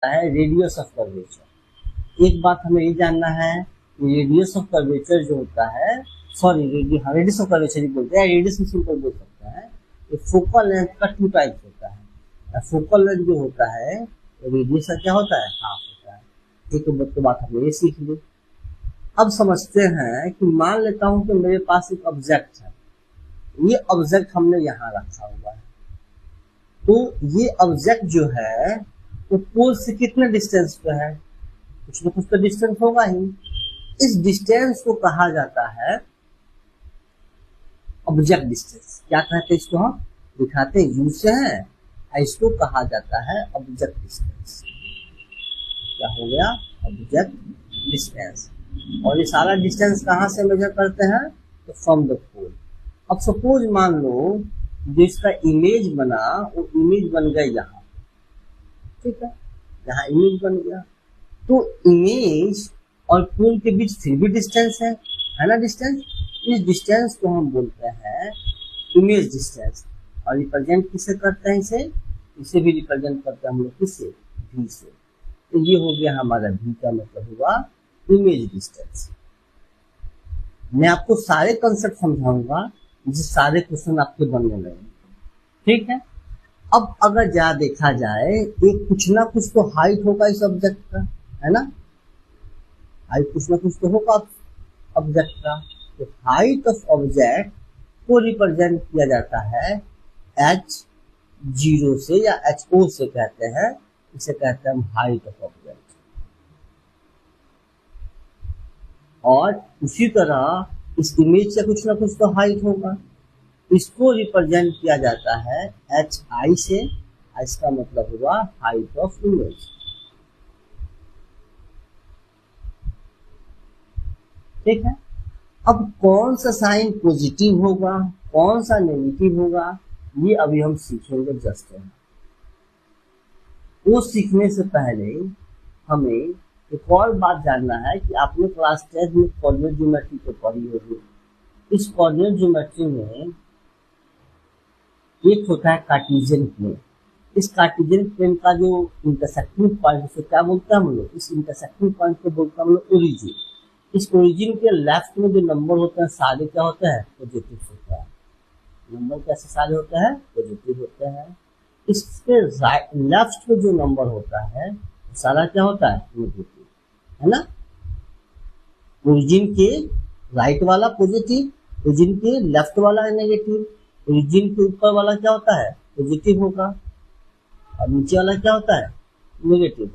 है radius of curvature. एक बात हमें ये जानना है कि रेडियस ऑफ कर्वेचर जो होता है, रेडियस ऑफ कर्वेचर ही बोलते हैं, रेडियस सिंपल बोल सकते हैं। फोकल लेंथ का 2 टाइप्स होता है। फोकल लेंथ जो होता है रेडियस का क्या होता है, हाफ होता है। एक तो बात हमने ये सीख ली। अब समझते हैं कि मान लेता हूं कि मेरे पास एक ऑब्जेक्ट है, ये ऑब्जेक्ट हमने यहाँ रखा हुआ है, तो ये ऑब्जेक्ट जो है वो पोल से कितने डिस्टेंस पे है, कुछ ना कुछ तो डिस्टेंस होगा ही। इस डिस्टेंस को कहा जाता है ऑब्जेक्ट डिस्टेंस। क्या कहते हैं इसको, हम दिखाते हैं यू से है, इसको कहा जाता है ऑब्जेक्ट डिस्टेंस। क्या हो गया, ऑब्जेक्ट डिस्टेंस। और ये सारा डिस्टेंस कहाँ से मेजर करते हैं, तो फ्रॉम द पोल। अब सपोज मान लो जो इसका इमेज बना वो इमेज बन गया यहाँ, ठीक है, यहाँ इमेज बन गया, तो इमेज और पोल के बीच फिर भी डिस्टेंस है ना डिस्टेंस। इस डिस्टेंस को हम बोलते हैं इमेज डिस्टेंस। और रिप्रेजेंट किससे करते हैं, इसे भी रिप्रेजेंट करते हैं हम लोग किससे, v से। तो ये हो गया हमारा v का मतलब हुआ इमेज डिस्टेंस। मैं आपको सारे कंसेप्ट समझाऊंगा जिस सारे क्वेश्चन आपके बनने लगे, ठीक है। अब अगर जा देखा जाए एक कुछ ना कुछ तो हाइट होगा इस ऑब्जेक्ट का, है ना, हाइट कुछ ना कुछ तो होगा ऑब्जेक्ट का। तो हाइट ऑफ ऑब्जेक्ट को रिप्रेजेंट किया जाता है h0 से या ho से कहते हैं, इसे कहते हैं हम हाइट ऑफ ऑब्जेक्ट। और उसी तरह इस इमेज से कुछ ना कुछ तो हाइट होगा, इसको रिप्रेजेंट किया जाता है hi से, इसका मतलब हुआ हाइट ऑफ इमेज, ठीक है। अब कौन सा साइन पॉजिटिव होगा, कौन सा नेगेटिव होगा, ये अभी हम सीखेंगे जस्ट। वो सीखने से पहले हमें एक और बात जानना है कि आपने क्लास 10 में कोऑर्डिनेट ज्योमेट्री को पढ़ी होगी। इस कोऑर्डिनेट ज्योमेट्री में एक होता है कार्टेशियन प्लेन। इस कार्टेशियन प्लेन का जो इंटरसेक्टिंग पॉइंट, उसे क्या बोलते हैं हम लोग, इस इंटरसेक्टिंग पॉइंट को बोलते हैं हम लोग ओरिजिन। इस ओरिजिन के लेफ्ट में जो नंबर होते हैं सारे क्या होते हैं, पॉजिटिव होता है। नंबर कैसे सारे होते हैं, पॉजिटिव होते हैं। इसके लेफ्ट में जो नंबर होता है सारा क्या होता है, नेगेटिव, है ना। ओरिजिन के राइट वाला पॉजिटिव, ओरिजिन के लेफ्ट वाला नेगेटिव, ओरिजिन के ऊपर वाला क्या होता है, पॉजिटिव होगा, और नीचे वाला क्या होता है, नेगेटिव।